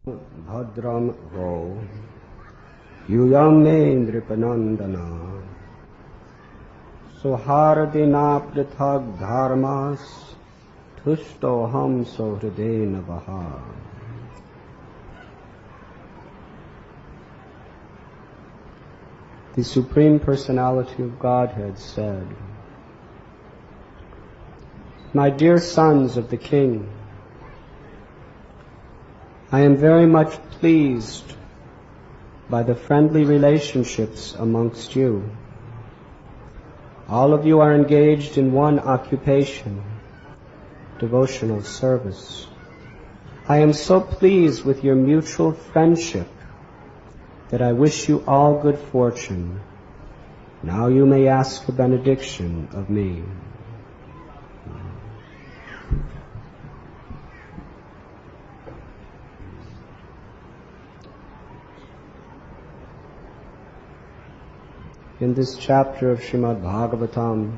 Bhadram Vo Yuyam Me Nripanandana Sohardina Prithag Dharmas Tushto Ham Sohridena Vaha. The Supreme Personality of Godhead said, "My dear sons of the King, I am very much pleased by the friendly relationships amongst you. All of you are engaged in one occupation, devotional service. I am so pleased with your mutual friendship that I wish you all good fortune. Now you may ask a benediction of me." In this chapter of Srimad Bhagavatam,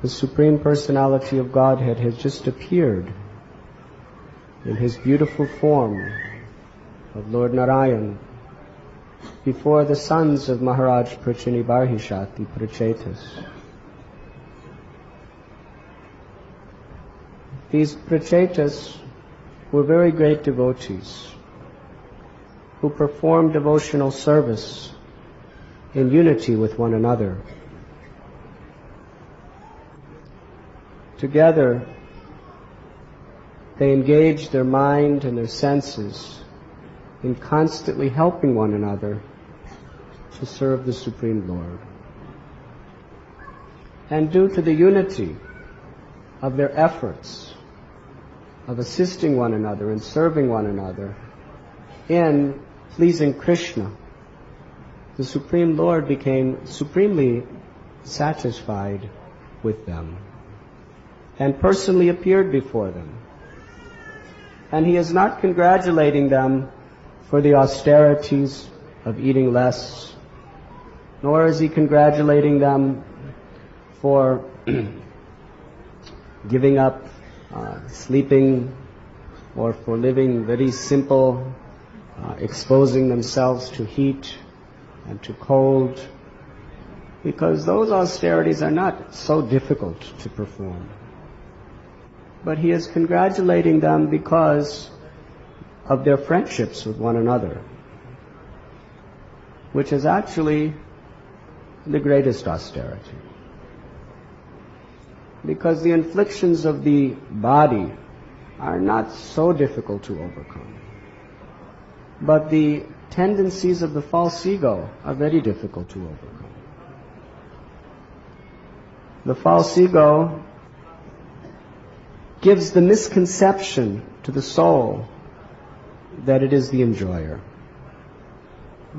the Supreme Personality of Godhead has just appeared in his beautiful form of Lord Narayan before the sons of Maharaj Prachinibarhishat, the Prachetas. These Prachetas were very great devotees who performed devotional service in unity with one another. Together, they engaged their mind and their senses in constantly helping one another to serve the Supreme Lord. And due to the unity of their efforts of assisting one another and serving one another in pleasing Krishna, the Supreme Lord became supremely satisfied with them and personally appeared before them. And he is not congratulating them for the austerities of eating less, nor is he congratulating them for giving up sleeping or for living very simple, exposing themselves to heat and to cold, because those austerities are not so difficult to perform. But he is congratulating them because of their friendships with one another, which is actually the greatest austerity. Because the inflictions of the body are not so difficult to overcome, but the tendencies of the false ego are very difficult to overcome. The false ego gives the misconception to the soul that it is the enjoyer,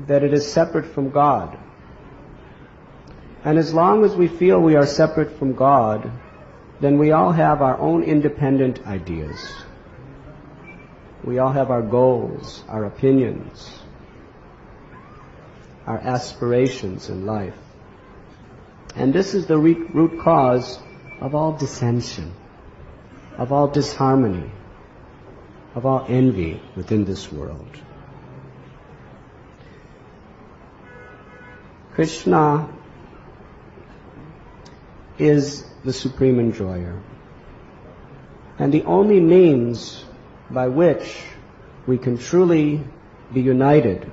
that it is separate from God. And as long as we feel we are separate from God, then we all have our own independent ideas. We all have our goals, our opinions, our aspirations in life. And this is the root cause of all dissension, of all disharmony, of all envy within this world. Krishna is the supreme enjoyer, and the only means by which we can truly be united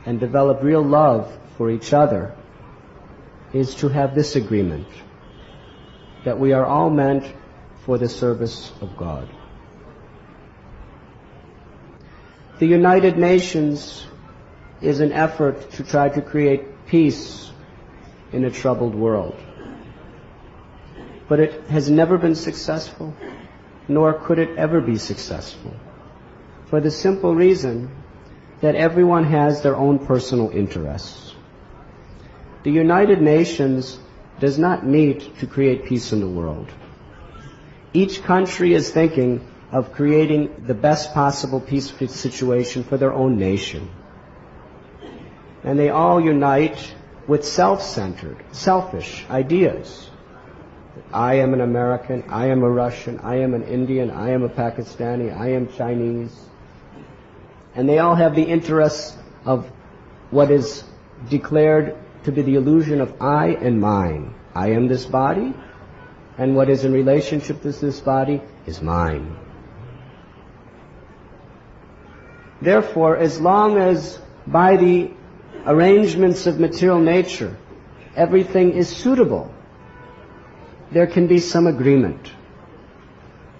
and develop real love for each other is to have this agreement, that we are all meant for the service of God. The United Nations is an effort to try to create peace in a troubled world. But it has never been successful, nor could it ever be successful, for the simple reason that everyone has their own personal interests. The United Nations does not meet to create peace in the world. Each country is thinking of creating the best possible peace situation for their own nation. And they all unite with self-centered, selfish ideas. I am an American, I am a Russian, I am an Indian, I am a Pakistani, I am Chinese, And they all have the interests of what is declared to be the illusion of I and mine. I am this body, and what is in relationship to this body is mine. Therefore, as long as by the arrangements of material nature everything is suitable, there can be some agreement.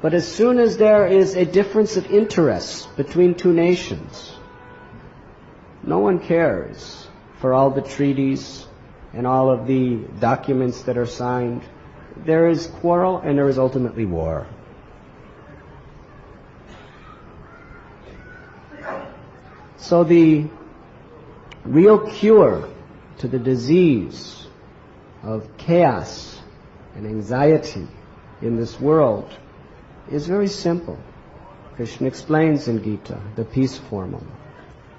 But as soon as there is a difference of interests between two nations, no one cares for all the treaties and all of the documents that are signed. There is quarrel and there is ultimately war. So the real cure to the disease of chaos and anxiety in this world is very simple. Krishna explains in Gita, the peace formula.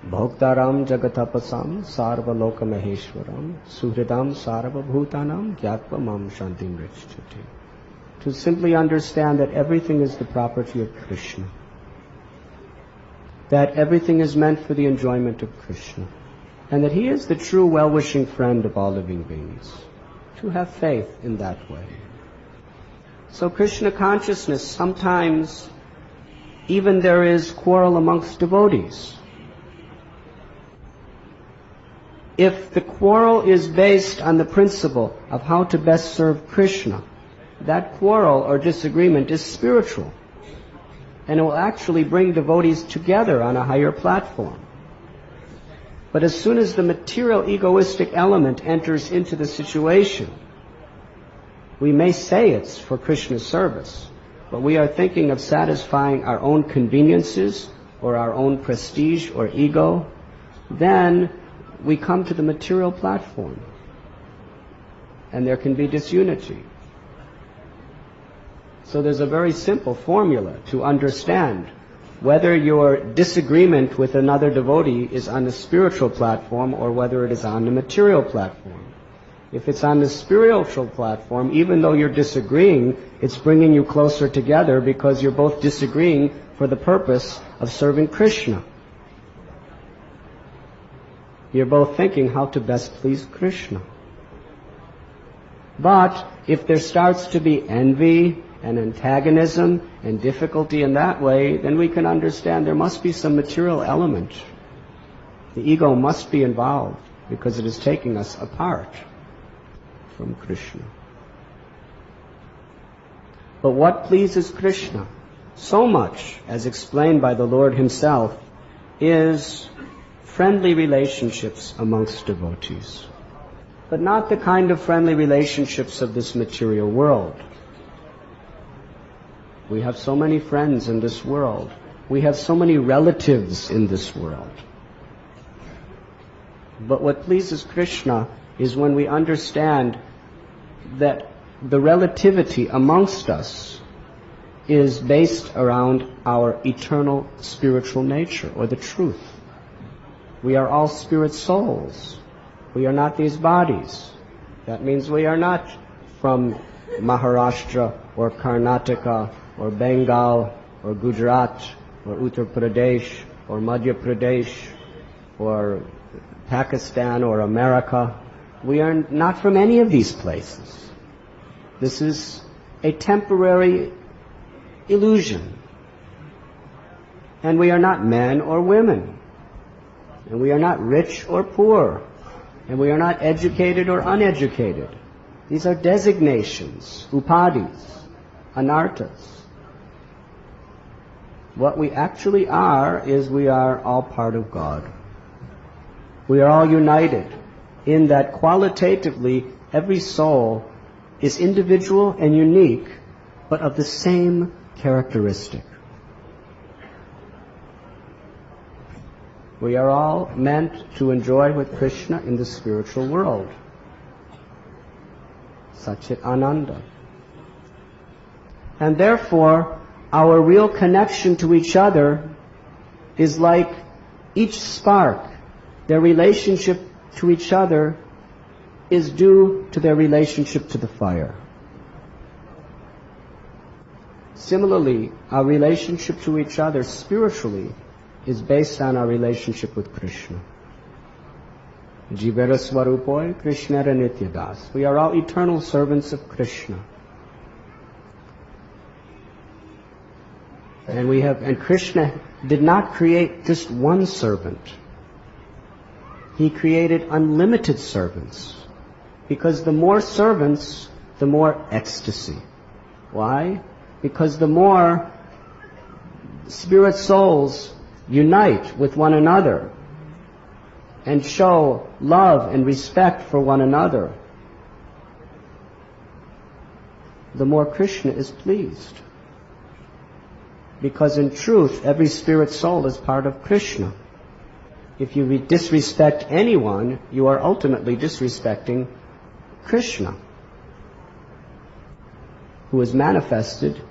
Bhoktaram jagatapasam sarvaloka maheshwaram suhridam sarvabhutanam gyatva mam shantim richchati. To simply understand that everything is the property of Krishna. That everything is meant for the enjoyment of Krishna. And that He is the true well-wishing friend of all living beings. To have faith in that way. So Krishna consciousness, sometimes even there is quarrel amongst devotees. If the quarrel is based on the principle of how to best serve Krishna, that quarrel or disagreement is spiritual. And it will actually bring devotees together on a higher platform. But as soon as the material egoistic element enters into the situation, we may say it's for Krishna's service, but we are thinking of satisfying our own conveniences or our own prestige or ego, then we come to the material platform and there can be disunity. So there's a very simple formula to understand whether your disagreement with another devotee is on the spiritual platform or whether it is on the material platform. If it's on the spiritual platform, even though you're disagreeing, it's bringing you closer together because you're both disagreeing for the purpose of serving Krishna. You're both thinking how to best please Krishna. But if there starts to be envy and antagonism and difficulty in that way, then we can understand there must be some material element. The ego must be involved because it is taking us apart from Krishna. But what pleases Krishna so much, as explained by the Lord Himself, is friendly relationships amongst devotees. But not the kind of friendly relationships of this material world. We have so many friends in this world. We have so many relatives in this world. But what pleases Krishna is when we understand that the relativity amongst us is based around our eternal spiritual nature, or the truth. We are all spirit souls. We are not these bodies. That means we are not from Maharashtra or Karnataka or Bengal or Gujarat or Uttar Pradesh or Madhya Pradesh or Pakistan or America. We are not from any of these places. This is a temporary illusion. And we are not men or women. And we are not rich or poor. And we are not educated or uneducated. These are designations, upadhis, anarthas. What we actually are is we are all part of God. We are all united in that qualitatively every soul is individual and unique, but of the same characteristic. We are all meant to enjoy with Krishna in the spiritual world. Satchit Ananda. And therefore, our real connection to each other is like each spark. Their relationship to each other is due to their relationship to the fire. Similarly, our relationship to each other spiritually is based on our relationship with Krishna. Jivera Swarupoy Krishnara Nityadas. We are all eternal servants of Krishna. And Krishna did not create just one servant. He created unlimited servants. Because the more servants, the more ecstasy. Why? Because the more spirit souls unite with one another and show love and respect for one another, the more Krishna is pleased. Because in truth, every spirit soul is part of Krishna. If you disrespect anyone, you are ultimately disrespecting Krishna, who is manifested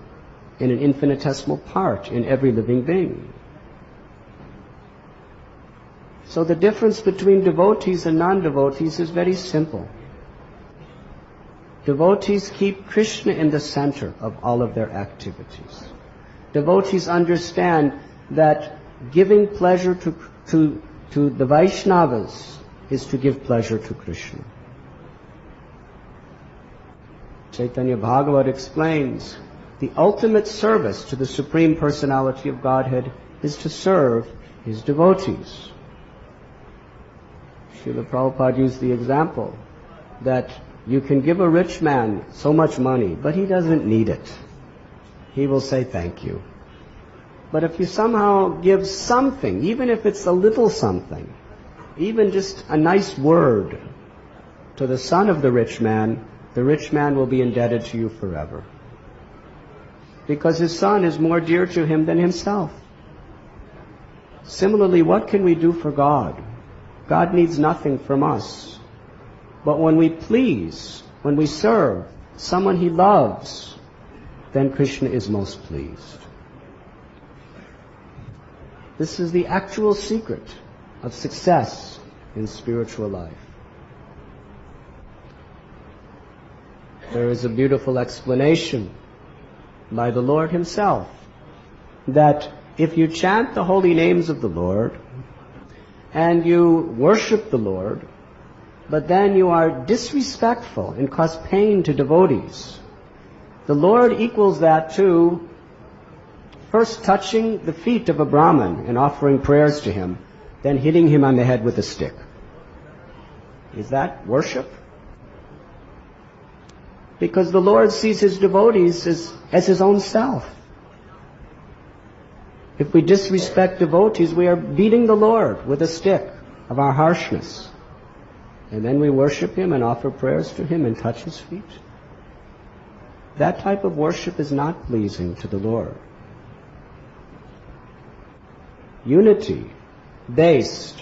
in an infinitesimal part in every living being. So the difference between devotees and non-devotees is very simple. Devotees keep Krishna in the center of all of their activities. Devotees understand that giving pleasure to the Vaishnavas is to give pleasure to Krishna. Chaitanya Bhagavat explains the ultimate service to the Supreme Personality of Godhead is to serve His devotees. Srila Prabhupada used the example that you can give a rich man so much money, but he doesn't need it. He will say thank you. But if you somehow give something, even if it's a little something, even just a nice word to the son of the rich man will be indebted to you forever. Because his son is more dear to him than himself. Similarly, what can we do for God? God needs nothing from us. But when we please, when we serve someone He loves, then Krishna is most pleased. This is the actual secret of success in spiritual life. There is a beautiful explanation by the Lord Himself that if you chant the holy names of the Lord and you worship the Lord, but then you are disrespectful and cause pain to devotees, the Lord equals that to first touching the feet of a Brahmin and offering prayers to him, then hitting him on the head with a stick. Is that worship? Because the Lord sees His devotees as His own self. If we disrespect devotees, we are beating the Lord with a stick of our harshness. And then we worship Him and offer prayers to Him and touch His feet. That type of worship is not pleasing to the Lord. Unity based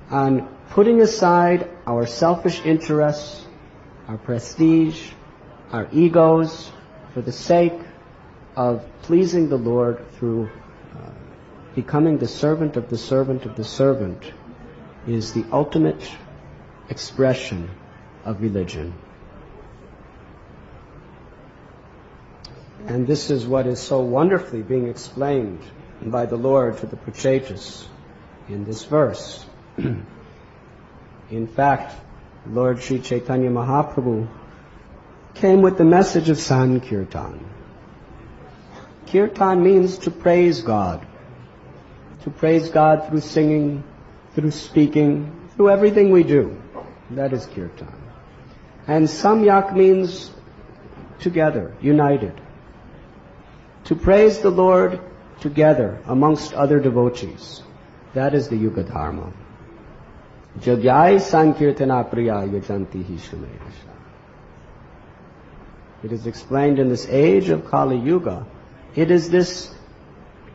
on putting aside our selfish interests, our prestige, our egos, for the sake of pleasing the Lord through becoming the servant of the servant of the servant, is the ultimate expression of religion. And this is what is so wonderfully being explained by the Lord to the Prachetas in this verse. In fact, Lord Sri Chaitanya Mahaprabhu came with the message of Sankirtan. Kirtan means to praise God. To praise God through singing, through speaking, through everything we do. That is Kirtan. And Samyak means together, united. To praise the Lord together amongst other devotees. That is the Yuga Dharma. Jagyai Sankirtana Priya Yajanti Hi Shumesha. It is explained in this age of Kali Yuga, it is this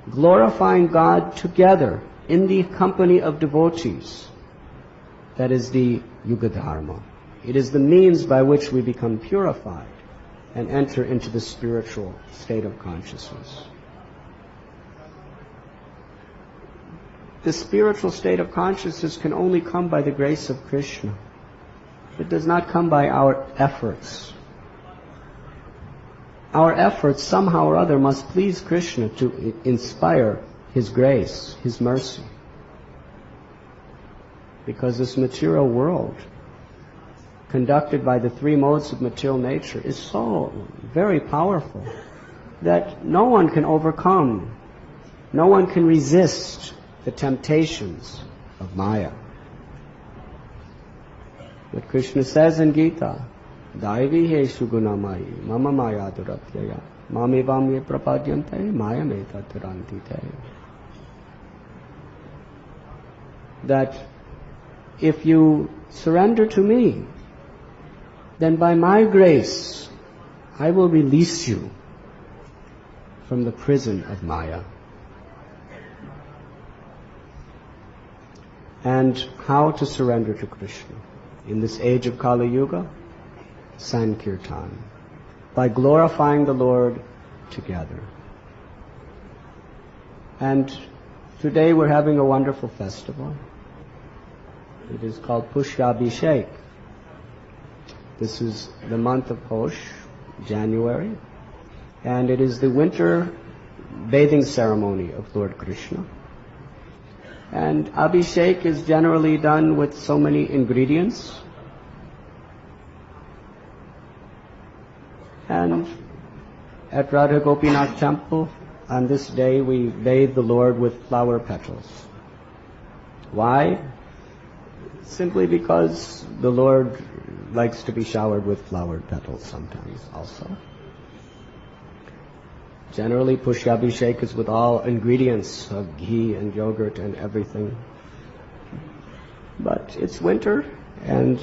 glorifying God together in the company of devotees that is the Yuga Dharma. It is the means by which we become purified and enter into the spiritual state of consciousness. The spiritual state of consciousness can only come by the grace of Krishna. It does not come by our efforts. Our efforts somehow or other must please Krishna to inspire His grace, His mercy. Because this material world, conducted by the three modes of material nature, is so very powerful that no one can overcome, no one can resist the temptations of Maya. What Krishna says in Gita, Daivi heshu gunamayi, mama maya durapyaya, mamevam ye prapadyante, maya meta tarantite. That if you surrender to me, then by my grace, I will release you from the prison of Maya. And how to surrender to Krishna? In this age of Kali Yuga, Sankirtan, by glorifying the Lord together. And today we're having a wonderful festival. It is called Pushyabhishek. This is the month of Posh, January, and it is the winter bathing ceremony of Lord Krishna. And Abhishek is generally done with so many ingredients. And at Radha Gopinath Temple, on this day, we bathe the Lord with flower petals. Why? Simply because the Lord likes to be showered with flowered petals sometimes also. Generally, Pushyabhishek is with all ingredients of ghee and yogurt and everything. But it's winter, and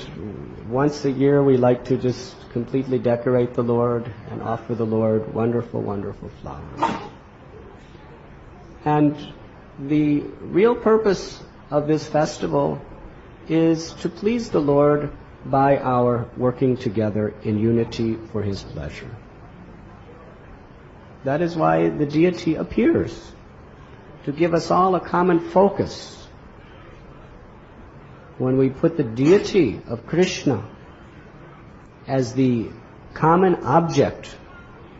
once a year we like to just completely decorate the Lord and offer the Lord wonderful, wonderful flowers. And the real purpose of this festival is to please the Lord by our working together in unity for His pleasure. That is why the deity appears, to give us all a common focus. When we put the deity of Krishna as the common object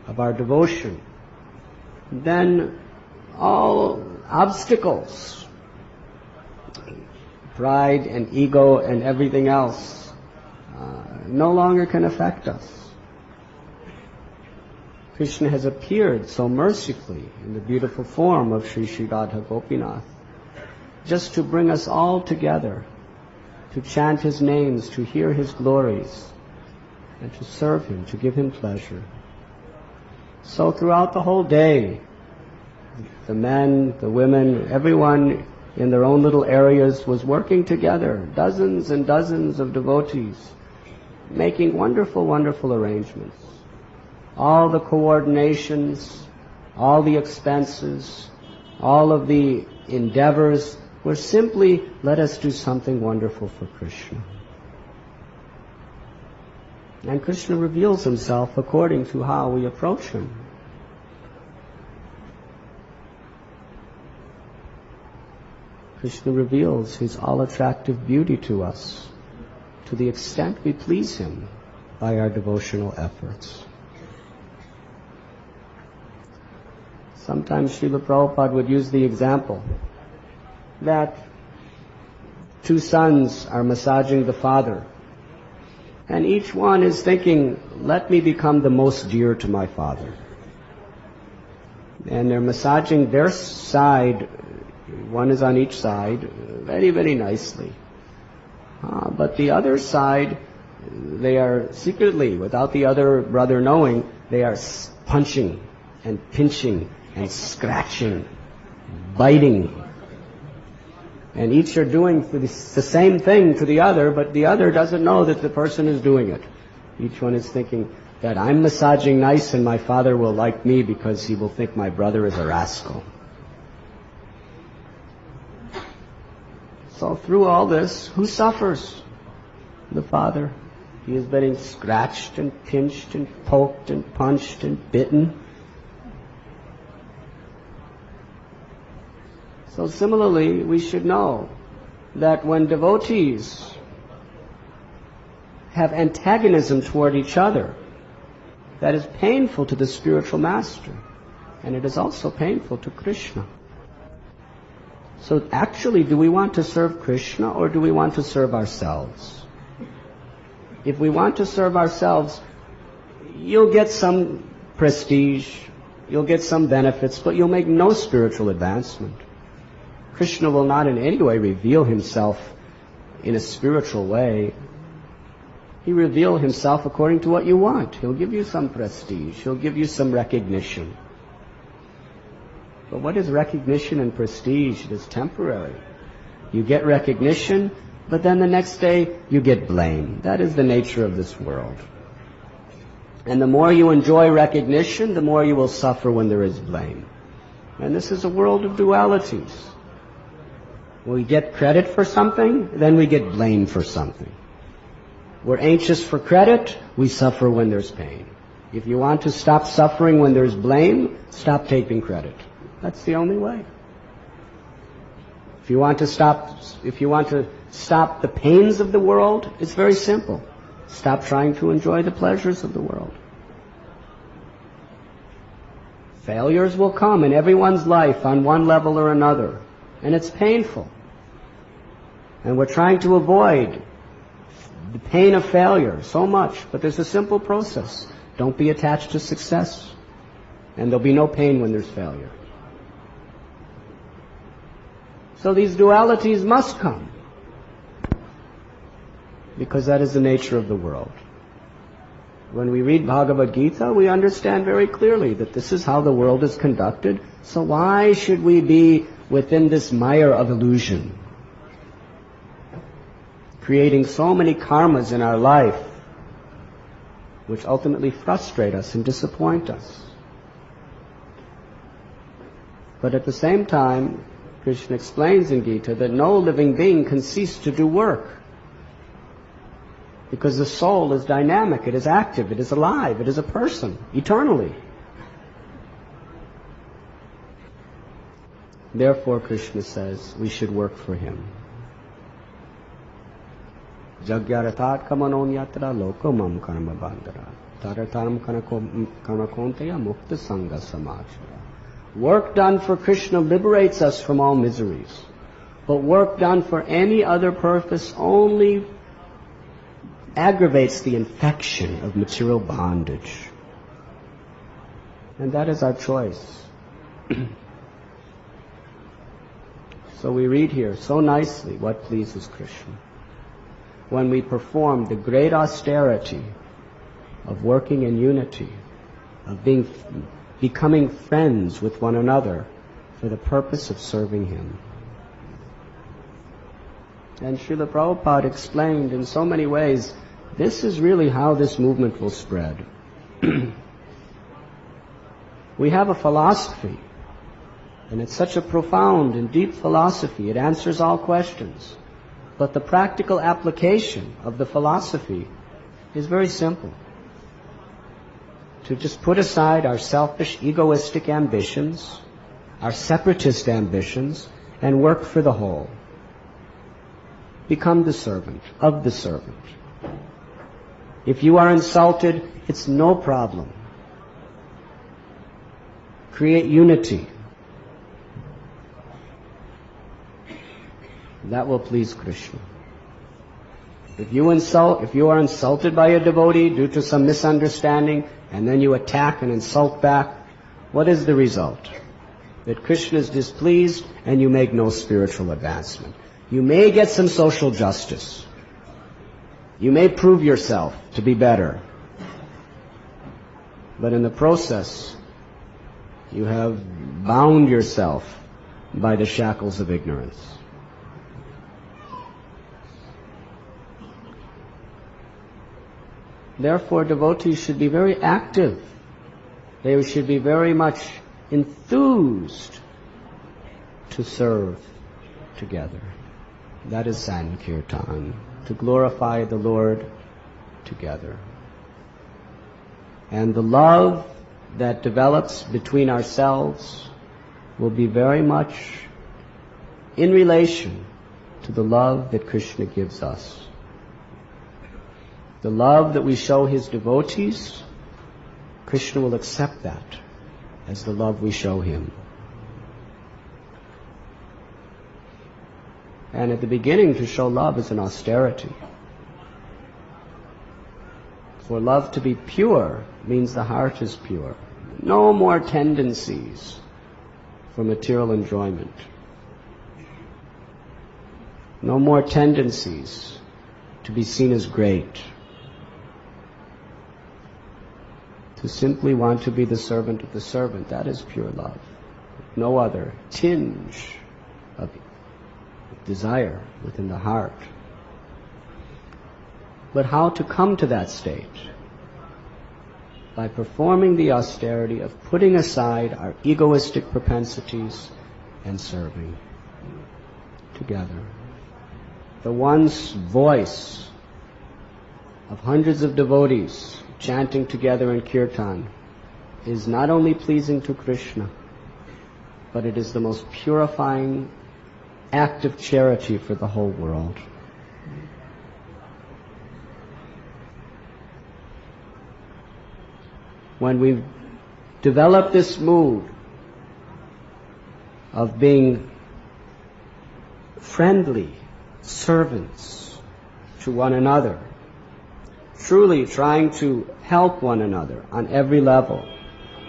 of our devotion, then all obstacles, pride and ego and everything else, no longer can affect us. Krishna has appeared so mercifully in the beautiful form of Sri Sri Radha Gopinath, just to bring us all together, to chant His names, to hear His glories, and to serve Him, to give Him pleasure. So throughout the whole day, the men, the women, everyone in their own little areas was working together, dozens and dozens of devotees, making wonderful, wonderful arrangements. All the coordinations, all the expenses, all of the endeavors were simply, let us do something wonderful for Krishna. And Krishna reveals Himself according to how we approach Him. Krishna reveals His all-attractive beauty to us to the extent we please Him by our devotional efforts. Sometimes Srila Prabhupada would use the example that two sons are massaging the father, and each one is thinking, let me become the most dear to my father. And they're massaging their side, one is on each side, very, very nicely. But the other side, they are secretly, without the other brother knowing, they are punching and pinching and scratching, biting. And each are doing the same thing to the other, but the other doesn't know that the person is doing it. Each one is thinking that I'm massaging nice and my father will like me because he will think my brother is a rascal. So through all this, who suffers? The father. He is getting scratched and pinched and poked and punched and bitten. So similarly, we should know that when devotees have antagonism toward each other, that is painful to the spiritual master, and it is also painful to Krishna. So actually, do we want to serve Krishna or do we want to serve ourselves? If we want to serve ourselves, you'll get some prestige, you'll get some benefits, but you'll make no spiritual advancement. Krishna will not in any way reveal himself in a spiritual way. He reveal himself according to what you want. He'll give you some prestige, he'll give you some recognition. But what is recognition and prestige? It is temporary. You get recognition, but then the next day you get blame. That is the nature of this world. And the more you enjoy recognition, the more you will suffer when there is blame. And this is a world of dualities. We get credit for something, then we get blamed for something. We're anxious for credit, we suffer when there's pain. If you want to stop suffering when there's blame, stop taking credit. That's the only way. If you want to stop the pains of the world, it's very simple. Stop trying to enjoy the pleasures of the world. Failures will come in everyone's life on one level or another, and it's painful. And we're trying to avoid the pain of failure so much, but there's a simple process. Don't be attached to success, and there'll be no pain when there's failure. So these dualities must come, because that is the nature of the world. When we read Bhagavad Gita, we understand very clearly that this is how the world is conducted. So why should we be within this mire of illusion, creating so many karmas in our life, which ultimately frustrate us and disappoint us? But at the same time, Krishna explains in Gita that no living being can cease to do work, because the soul is dynamic, it is active, it is alive, it is a person, eternally. Therefore, Krishna says, we should work for him. Jagyaratat kamanon yatra lokamam karma bandhara taratam kanakonteya mukta sangha samachara. Work done for Krishna liberates us from all miseries. But work done for any other purpose only aggravates the infection of material bondage. And that is our choice. So we read here so nicely what pleases Krishna. When we perform the great austerity of working in unity, of becoming friends with one another for the purpose of serving him. And Srila Prabhupada explained in so many ways, this is really how this movement will spread. We have a philosophy, and it's such a profound and deep philosophy, it answers all questions. But the practical application of the philosophy is very simple. To just put aside our selfish, egoistic ambitions, our separatist ambitions, and work for the whole. Become the servant of the servant. If you are insulted, it's no problem. Create unity. That will please Krishna. If you are insulted by a devotee due to some misunderstanding, and then you attack and insult back, what is the result? That Krishna is displeased and you make no spiritual advancement. You may get some social justice. You may prove yourself to be better. But in the process, you have bound yourself by the shackles of ignorance. Therefore, devotees should be very active. They should be very much enthused to serve together. That is Sankirtan, to glorify the Lord together. And the love that develops between ourselves will be very much in relation to the love that Krishna gives us. The love that we show his devotees, Krishna will accept that as the love we show him. And at the beginning, to show love is an austerity. For love to be pure means the heart is pure. No more tendencies for material enjoyment. No more tendencies to be seen as great. To simply want to be the servant of the servant, that is pure love. No other tinge of desire within the heart. But how to come to that state? By performing the austerity of putting aside our egoistic propensities and serving together. The once voice of hundreds of devotees chanting together in kirtan is not only pleasing to Krishna, but it is the most purifying act of charity for the whole world. When we develop this mood of being friendly servants to one another, truly trying to help one another on every level,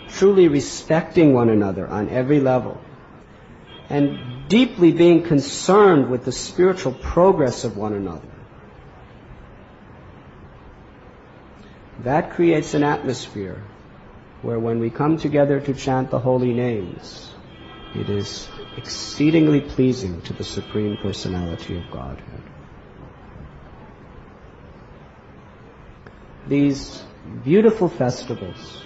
truly respecting one another on every level, and deeply being concerned with the spiritual progress of one another, that creates an atmosphere where when we come together to chant the holy names, it is exceedingly pleasing to the Supreme Personality of Godhead. These beautiful festivals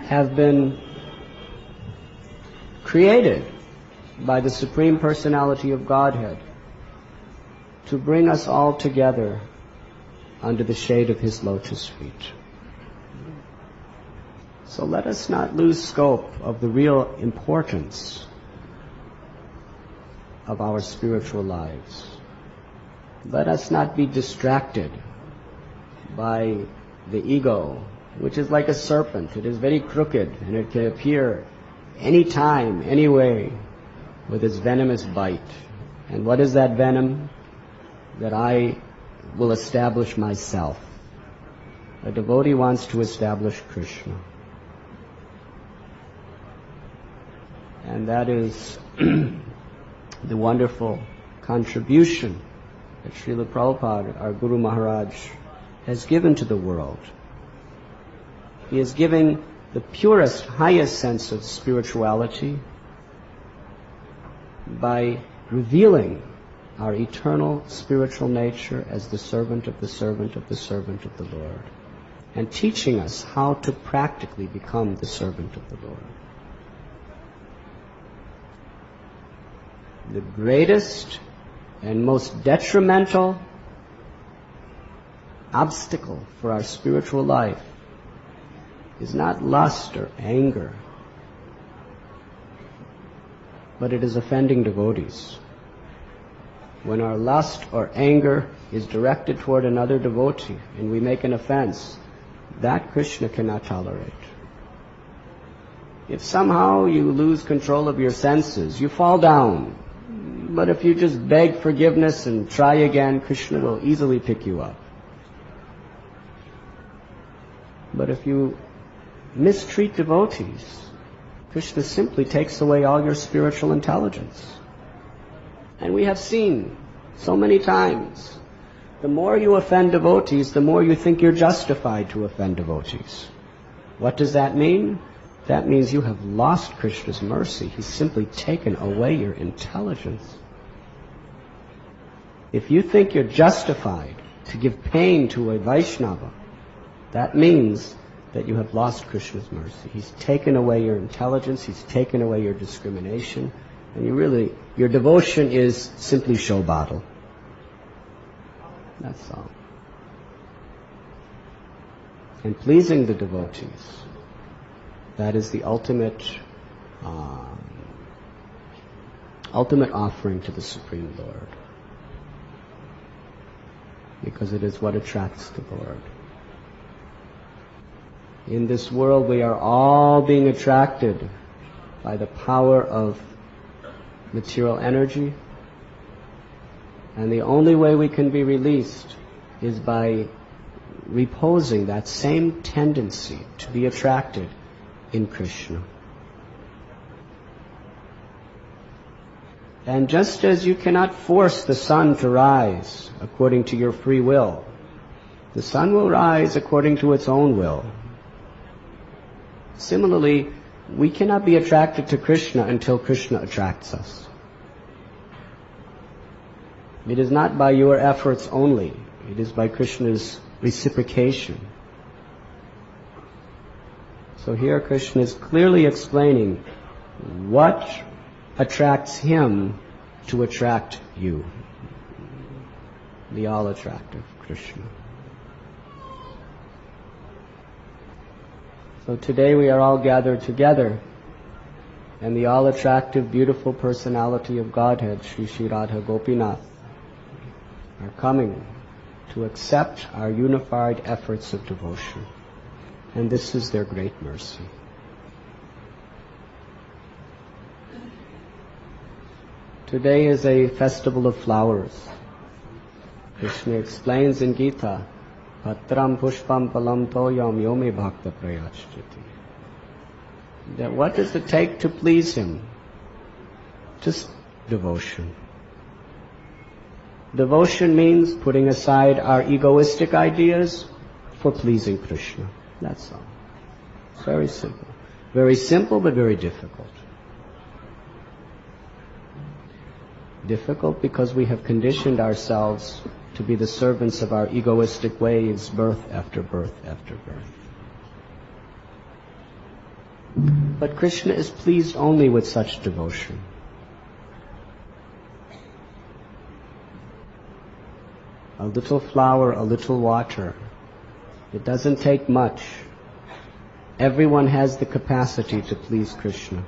have been created by the Supreme Personality of Godhead to bring us all together under the shade of His lotus feet. So let us not lose scope of the real importance of our spiritual lives. Let us not be distracted by the ego, which is like a serpent. It is very crooked, and it can appear any time, any way, with its venomous bite. And what is that venom? That I will establish myself. A devotee wants to establish Krishna. And that is the wonderful contribution that Srila Prabhupada, our Guru Maharaj, has given to the world. He is giving the purest, highest sense of spirituality by revealing our eternal spiritual nature as the servant of the servant of the servant of the Lord, and teaching us how to practically become the servant of the Lord. The greatest and most detrimental obstacle for our spiritual life is not lust or anger, but it is offending devotees. When our lust or anger is directed toward another devotee and we make an offense, that Krishna cannot tolerate. If somehow you lose control of your senses, you fall down. But if you just beg forgiveness and try again, Krishna will easily pick you up. But if you mistreat devotees, Krishna simply takes away all your spiritual intelligence. And we have seen so many times, the more you offend devotees, the more you think you're justified to offend devotees. What does that mean? That means you have lost Krishna's mercy. He's simply taken away your intelligence. If you think you're justified to give pain to a Vaishnava, that means that you have lost Krishna's mercy. He's taken away your intelligence, He's taken away your discrimination, and your devotion is simply show bottle. That's all. And pleasing the devotees, that is the ultimate offering to the Supreme Lord. Because it is what attracts the Lord. In this world we are all being attracted by the power of material energy, And the only way we can be released is by reposing that same tendency to be attracted in Krishna. And just as you cannot force the sun to rise according to your free will, the sun will rise according to its own will. Similarly, we cannot be attracted to Krishna until Krishna attracts us. It is not by your efforts only, it is by Krishna's reciprocation. So here Krishna is clearly explaining what attracts him to attract you. The all-attractive Krishna. So today we are all gathered together, and the all-attractive, beautiful personality of Godhead, Shri Shri Radha Gopinath, are coming to accept our unified efforts of devotion. And this is their great mercy. Today is a festival of flowers. Krishna explains in Gita, Patram pushpam palam toyam yome bhakta prayachiti. That what does it take to please him? Just devotion. Devotion means putting aside our egoistic ideas for pleasing Krishna. That's all. Very simple. Very simple, but very difficult. Difficult because we have conditioned ourselves to be the servants of our egoistic ways, birth after birth after birth. But Krishna is pleased only with such devotion. A little flower, a little water. It doesn't take much. Everyone has the capacity to please Krishna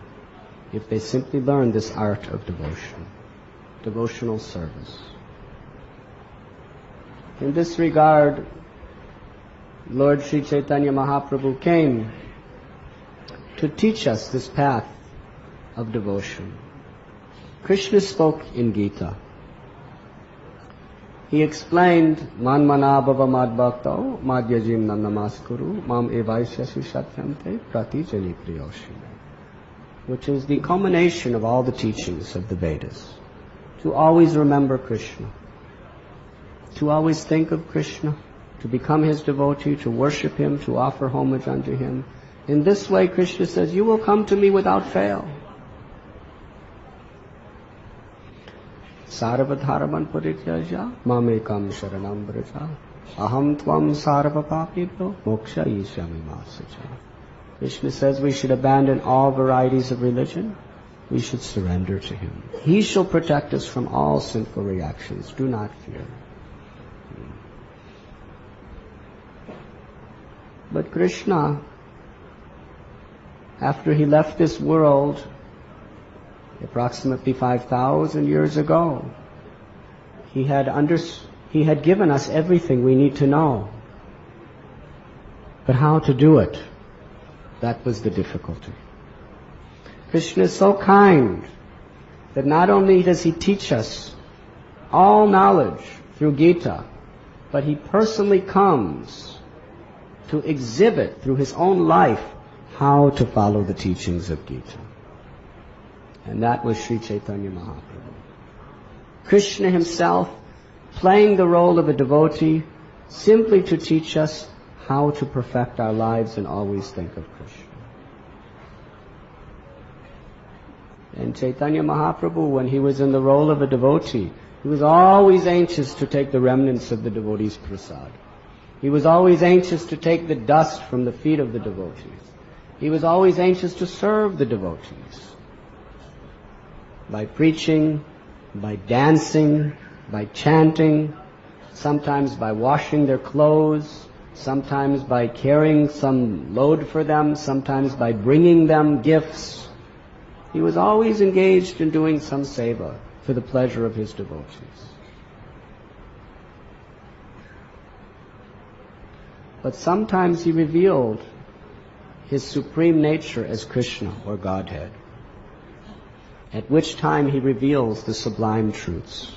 if they simply learn this art of devotion, devotional service. In this regard, Lord Sri Chaitanya Mahaprabhu came to teach us this path of devotion. Krishna spoke in Gita. He explained, Man manabhava madbhakto madhyajim namaskuru mam evaishyasi satyante pratijani priyoshime, which is the culmination of all the teachings of the Vedas. To always remember Krishna, to always think of Krishna, to become his devotee, to worship him, to offer homage unto him. In this way, Krishna says, you will come to me without fail. Sarvadharaman parityaja mamekam sharanam vraja aham tvam sarvapapibhyo moksha ishyami masaja. Krishna says we should abandon all varieties of religion. We should surrender to him. He shall protect us from all sinful reactions. Do not fear. But Krishna, after he left this world, approximately 5,000 years ago, he had given us everything we need to know. But how to do it? That was the difficulty. Krishna is so kind that not only does he teach us all knowledge through Gita, but he personally comes to exhibit through his own life how to follow the teachings of Gita. And that was Sri Chaitanya Mahaprabhu. Krishna himself playing the role of a devotee simply to teach us how to perfect our lives and always think of Krishna. And Chaitanya Mahaprabhu, when he was in the role of a devotee, he was always anxious to take the remnants of the devotees' prasad. He was always anxious to take the dust from the feet of the devotees. He was always anxious to serve the devotees. By preaching, by dancing, by chanting, sometimes by washing their clothes, sometimes by carrying some load for them, sometimes by bringing them gifts. He was always engaged in doing some seva for the pleasure of his devotees. But sometimes he revealed his supreme nature as Krishna or Godhead, at which time he reveals the sublime truths.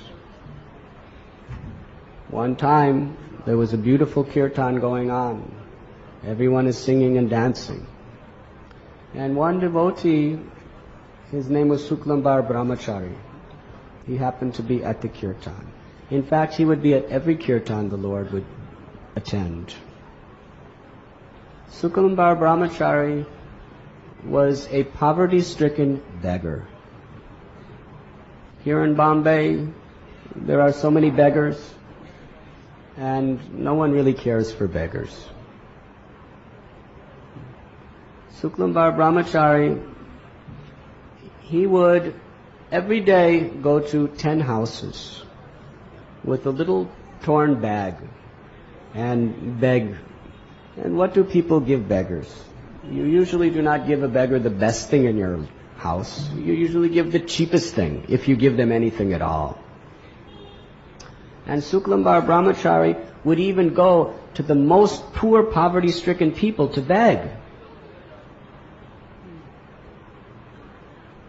One time, there was a beautiful kirtan going on. Everyone is singing and dancing. And one devotee, his name was Suklambar Brahmachari. He happened to be at the kirtan. In fact, he would be at every kirtan the Lord would attend. Suklambar Brahmachari was a poverty-stricken beggar. Here in Bombay, there are so many beggars, and no one really cares for beggars. Suklambar Brahmachari, he would every day go to 10 houses with a little torn bag and beg. And what do people give beggars? You usually do not give a beggar the best thing in your house. You usually give the cheapest thing, if you give them anything at all. And Suklambar Brahmachari would even go to the most poor, poverty-stricken people to beg.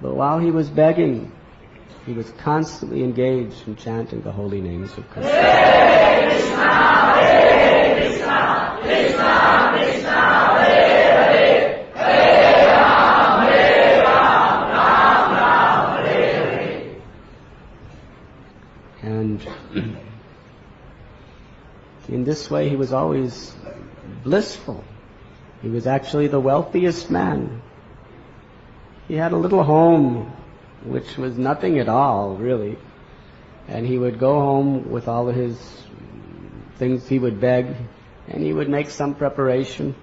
But while he was begging, he was constantly engaged in chanting the holy names of Krishna. Hare Krishna, Hare Krishna, Krishna Krishna, Hare Hare, Hare Ram, Ram Ram, Hare Hare. And in this way he was always blissful. He was actually the wealthiest man. He had a little home which was nothing at all, really. And he would go home with all of his things he would beg, and he would make some preparation,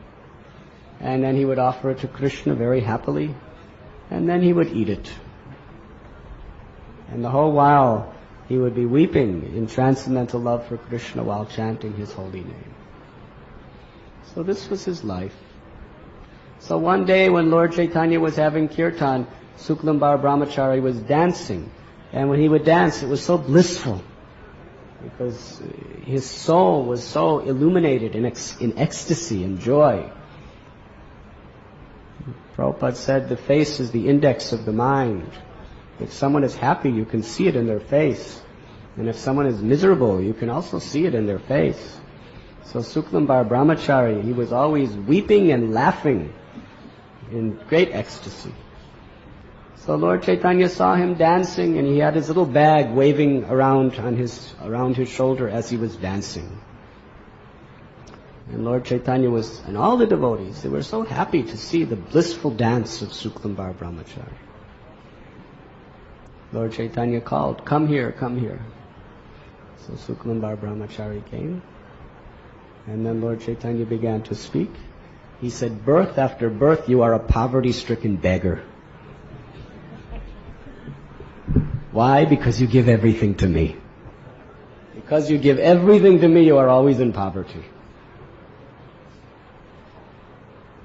and then he would offer it to Krishna very happily, and then he would eat it. And the whole while he would be weeping in transcendental love for Krishna while chanting his holy name. So this was his life. So one day when Lord Chaitanya was having kirtan, Suklambar Brahmachari was dancing. And when he would dance, it was so blissful, because his soul was so illuminated in ecstasy and joy. Prabhupada said the face is the index of the mind. If someone is happy, you can see it in their face. And if someone is miserable, you can also see it in their face. So Suklambar Brahmachari, he was always weeping and laughing in great ecstasy. So Lord Chaitanya saw him dancing, and he had his little bag waving around his shoulder as he was dancing. And Lord Chaitanya and all the devotees, they were so happy to see the blissful dance of Suklambar Brahmachari. Lord Chaitanya called, "Come here, come here." So Suklambar Brahmachari came, and then Lord Chaitanya began to speak. He said, "Birth after birth, you are a poverty-stricken beggar. Why? Because you give everything to me. Because you give everything to me, you are always in poverty.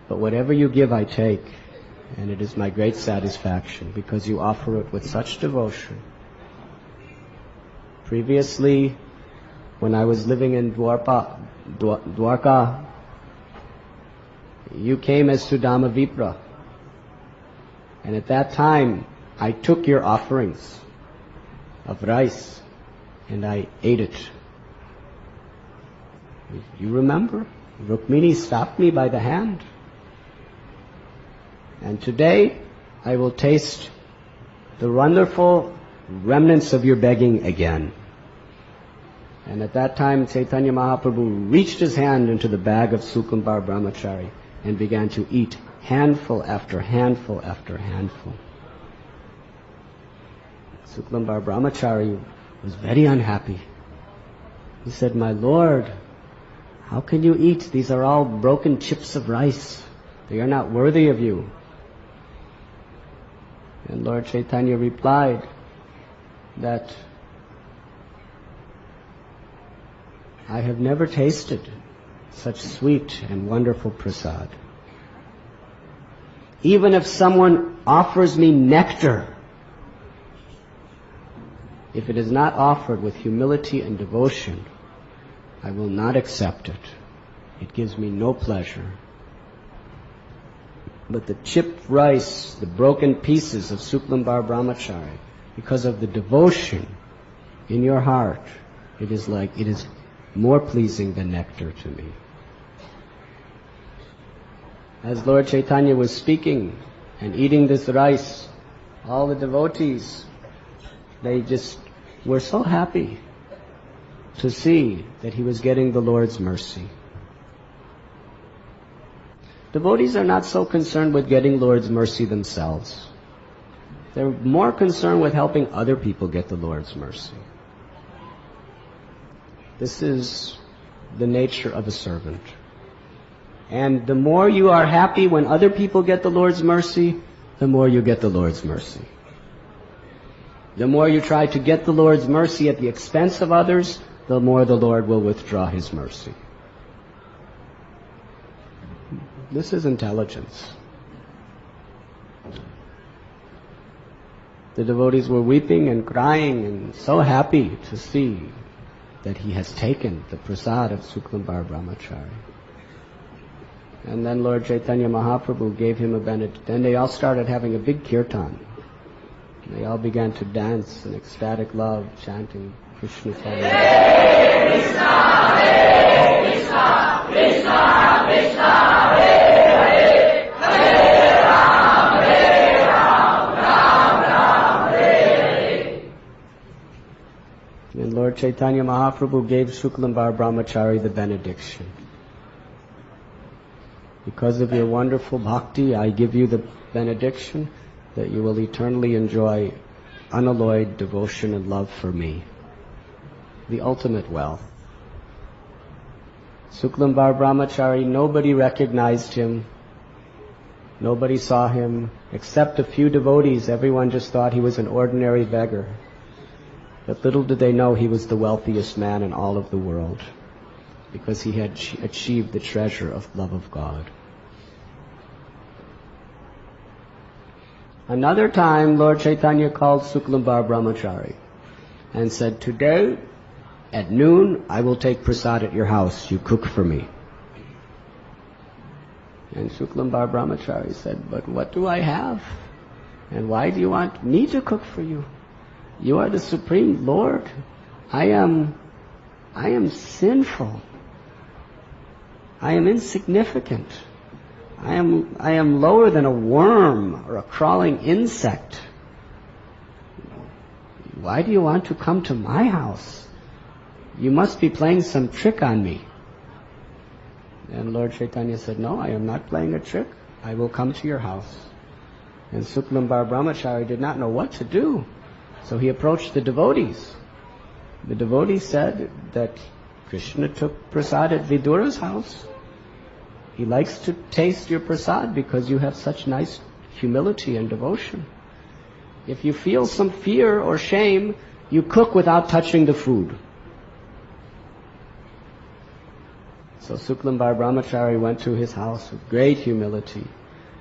But whatever you give, I take, and it is my great satisfaction, because you offer it with such devotion. Previously, when I was living in Dwarka, you came as Sudama Vipra, and at that time, I took your offerings of rice, and I ate it. You remember? Rukmini stopped me by the hand. And today, I will taste the wonderful remnants of your begging again. And at that time, Chaitanya Mahaprabhu reached his hand into the bag of Suklambar Brahmachari and began to eat handful after handful after handful. Suklambar Brahmachari was very unhappy. He said, "My Lord, how can you eat? These are all broken chips of rice. They are not worthy of you." And Lord Chaitanya replied that, "I have never tasted such sweet and wonderful prasad. Even if someone offers me nectar, if it is not offered with humility and devotion, I will not accept it. It gives me no pleasure. But the chipped rice, the broken pieces of Suklambar Brahmachari, because of the devotion in your heart, it is more pleasing than nectar to me. As Lord Chaitanya was speaking and eating this rice, all the devotees, they just were so happy to see that he was getting the Lord's mercy. Devotees are not so concerned with getting Lord's mercy themselves. They're more concerned with helping other people get the Lord's mercy. This is the nature of a servant. And the more you are happy when other people get the Lord's mercy, the more you get the Lord's mercy. The more you try to get the Lord's mercy at the expense of others, the more the Lord will withdraw His mercy. This is intelligence. The devotees were weeping and crying and so happy to see that he has taken the prasad of Suklambar Brahmachari. And then Lord Chaitanya Mahaprabhu gave him a benediction. Then they all started having a big kirtan. They all began to dance in ecstatic love, chanting Krishna Hare Krishna, Hare Krishna, Krishna Krishna, Hare Hare, Hare Ram, Ram Hare. And Lord Chaitanya Mahaprabhu gave Suklambar Brahmachari the benediction. Because of your wonderful bhakti, I give you the benediction that you will eternally enjoy unalloyed devotion and love for me, the ultimate wealth. Suklambar Brahmachari, nobody recognized him, nobody saw him, except a few devotees. Everyone just thought he was an ordinary beggar. But little did they know he was the wealthiest man in all of the world, because he had achieved the treasure of love of God. Another time, Lord Chaitanya called Suklambar Brahmachari and said, today at noon I will take prasad at your house. You cook for me. And Suklambar Brahmachari said, but what do I have? And why do you want me to cook for you? You are the Supreme Lord. I am sinful. I am insignificant. I am lower than a worm or a crawling insect. Why do you want to come to my house? You must be playing some trick on me. And Lord Chaitanya said, no, I am not playing a trick. I will come to your house. And Suklambar Brahmachari did not know what to do. So he approached the devotees. The devotees said that Krishna took prasad at Vidura's house. He likes to taste your prasad because you have such nice humility and devotion. If you feel some fear or shame, you cook without touching the food. So Suklambar Brahmachari went to his house with great humility,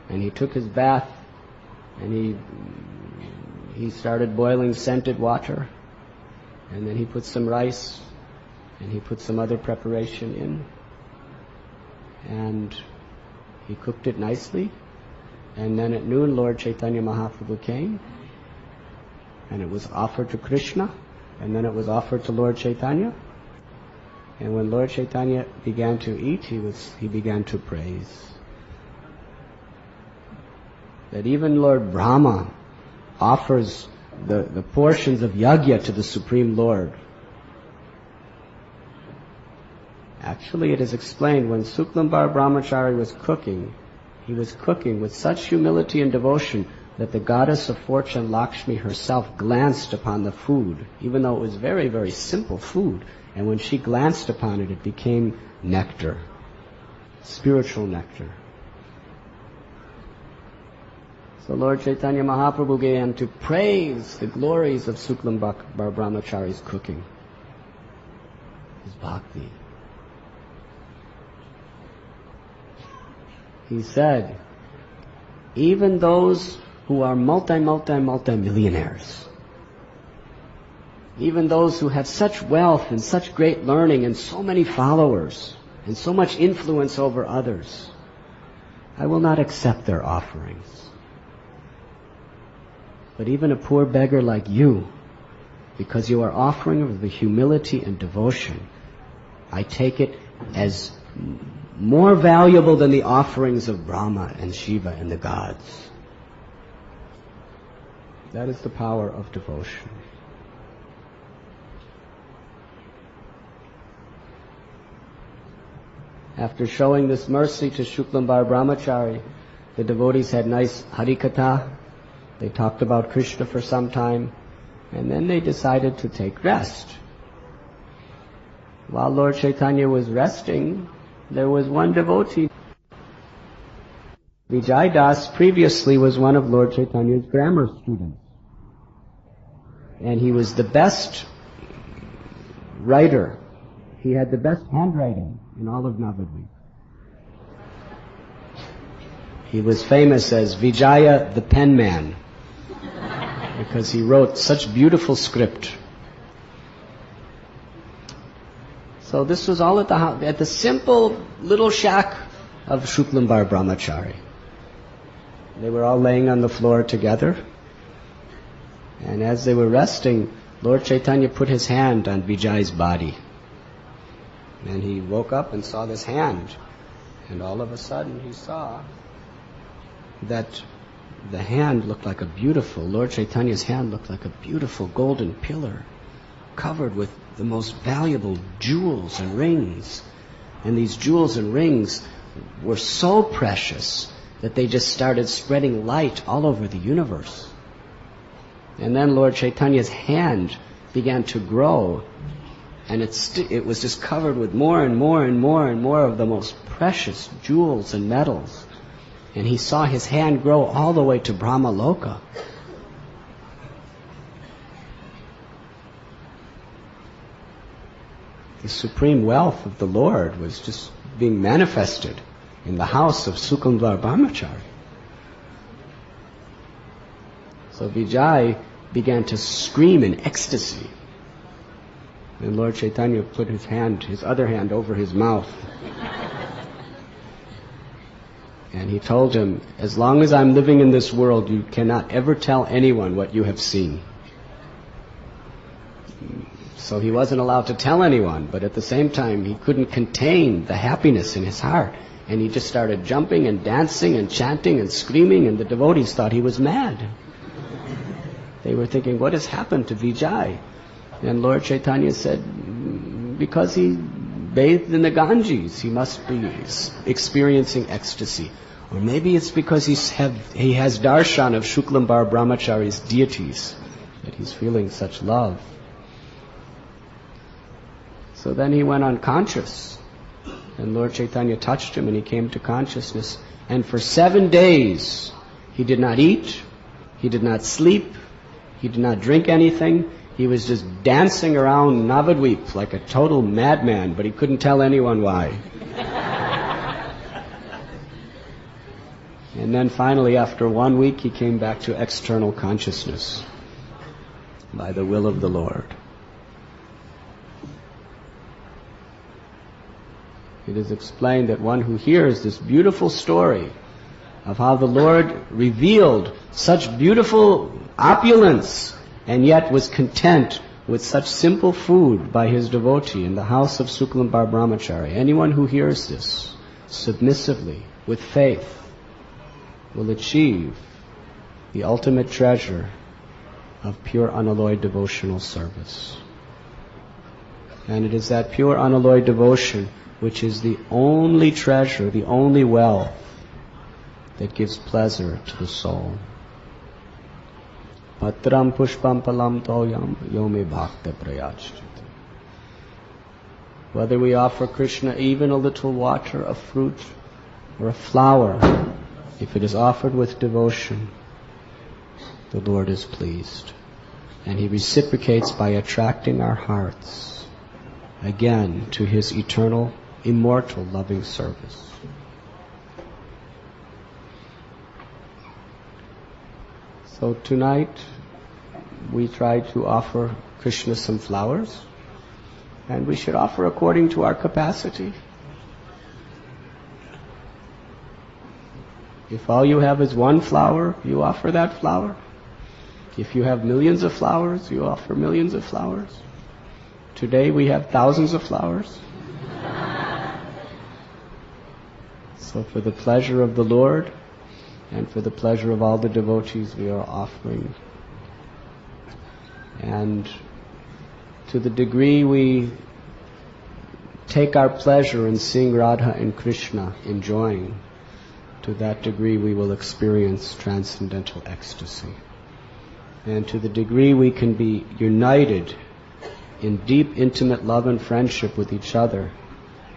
and he took his bath, and he started boiling scented water, and then he put some rice, and he put some other preparation in, and he cooked it nicely. And then at noon Lord Chaitanya Mahaprabhu came, and it was offered to Krishna, and then it was offered to Lord Chaitanya. And when Lord Chaitanya began to eat, he began to praise. That even Lord Brahma offers the portions of yajna to the Supreme Lord. Actually, it is explained when Suklambar Brahmachari was cooking, he was cooking with such humility and devotion that the goddess of fortune Lakshmi herself glanced upon the food, even though it was very, very simple food. And when she glanced upon it, it became nectar, spiritual nectar. So Lord Chaitanya Mahaprabhu began to praise the glories of Suklambar Brahmachari's cooking, his bhakti. He said, even those who are multi-millionaires, even those who have such wealth and such great learning and so many followers and so much influence over others, I will not accept their offerings. But even a poor beggar like you, because you are offering with the humility and devotion, I take it as more valuable than the offerings of Brahma and Shiva and the gods. That is the power of devotion. After showing this mercy to Shuklambar Brahmachari, the devotees had nice harikatha. They talked about Krishna for some time, and then they decided to take rest. While Lord Chaitanya was resting, there was one devotee. Vijay Das previously was one of Lord Chaitanya's grammar students. And he was the best writer. He had the best handwriting in all of Navadvip. He was famous as Vijaya the Penman because he wrote such beautiful script. So this was all at the simple little shack of Shuklambar Brahmachari. They were all laying on the floor together, and as they were resting, Lord Chaitanya put his hand on Vijay's body. And he woke up and saw this hand, and all of a sudden he saw that the hand looked like Lord Chaitanya's hand looked like a beautiful golden pillar covered with the most valuable jewels and rings. And these jewels and rings were so precious that they just started spreading light all over the universe. And then Lord Chaitanya's hand began to grow, and it was just covered with more and more and more and more of the most precious jewels and metals. And he saw his hand grow all the way to Brahma Loka. The supreme wealth of the Lord was just being manifested in the house of Shuklambar Brahmachari. So Vijay began to scream in ecstasy. And Lord Chaitanya put his other hand over his mouth. And he told him, as long as I'm living in this world, you cannot ever tell anyone what you have seen. So he wasn't allowed to tell anyone, but at the same time he couldn't contain the happiness in his heart. And he just started jumping and dancing and chanting and screaming, and the devotees thought he was mad. They were thinking, what has happened to Vijay? And Lord Chaitanya said, because he bathed in the Ganges, he must be experiencing ecstasy. Or maybe it's because he has darshan of Shuklambar Brahmachari's deities, that he's feeling such love. So then he went unconscious, and Lord Chaitanya touched him and he came to consciousness. And for 7 days he did not eat, he did not sleep, he did not drink anything. He was just dancing around Navadvip like a total madman, but he couldn't tell anyone why. And then finally, after 1 week, he came back to external consciousness by the will of the Lord. It is explained that one who hears this beautiful story of how the Lord revealed such beautiful opulence and yet was content with such simple food by his devotee in the house of Shuklambar Brahmachari. Anyone who hears this submissively, with faith, will achieve the ultimate treasure of pure unalloyed devotional service. And it is that pure unalloyed devotion which is the only treasure, the only wealth that gives pleasure to the soul. Patram pushpam palam toyam yome bhakta prayachit. Whether we offer Krishna even a little water, a fruit, or a flower, if it is offered with devotion, the Lord is pleased. And He reciprocates by attracting our hearts again to His eternal, immortal, loving service. So tonight we try to offer Krishna some flowers, and we should offer according to our capacity. If all you have is one flower, you offer that flower. If you have millions of flowers, you offer millions of flowers. Today we have thousands of flowers. So for the pleasure of the Lord and for the pleasure of all the devotees, we are offering. And to the degree we take our pleasure in seeing Radha and Krishna enjoying, to that degree we will experience transcendental ecstasy. And to the degree we can be united in deep, intimate love and friendship with each other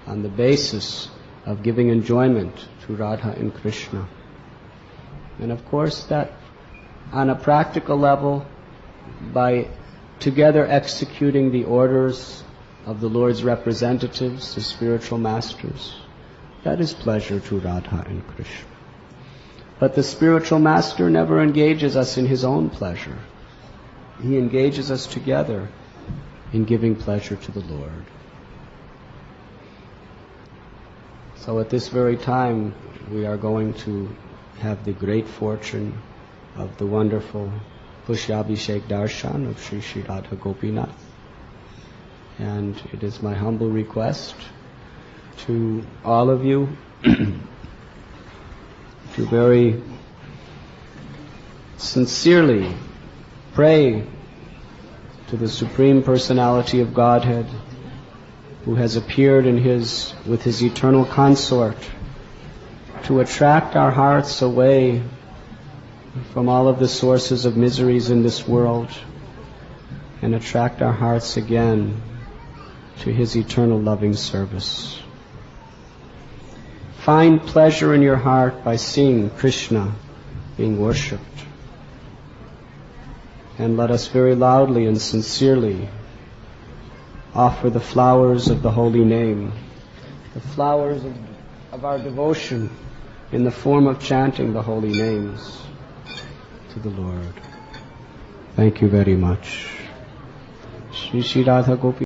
on the basis of giving enjoyment to Radha and Krishna. And of course that on a practical level, by together executing the orders of the Lord's representatives, the spiritual masters, that is pleasure to Radha and Krishna. But the spiritual master never engages us in his own pleasure. He engages us together in giving pleasure to the Lord. So at this very time, we are going to have the great fortune of the wonderful Pushyabhishek Darshan of Sri Sri Radha Gopinath. And it is my humble request to all of you to very sincerely pray to the Supreme Personality of Godhead, who has appeared with his eternal consort, to attract our hearts away from all of the sources of miseries in this world and attract our hearts again to his eternal loving service. Find pleasure in your heart by seeing Krishna being worshipped. And let us very loudly and sincerely offer the flowers of the holy name, the flowers of our devotion in the form of chanting the holy names to the Lord. Thank you very much. Shri Shri Radha Gopi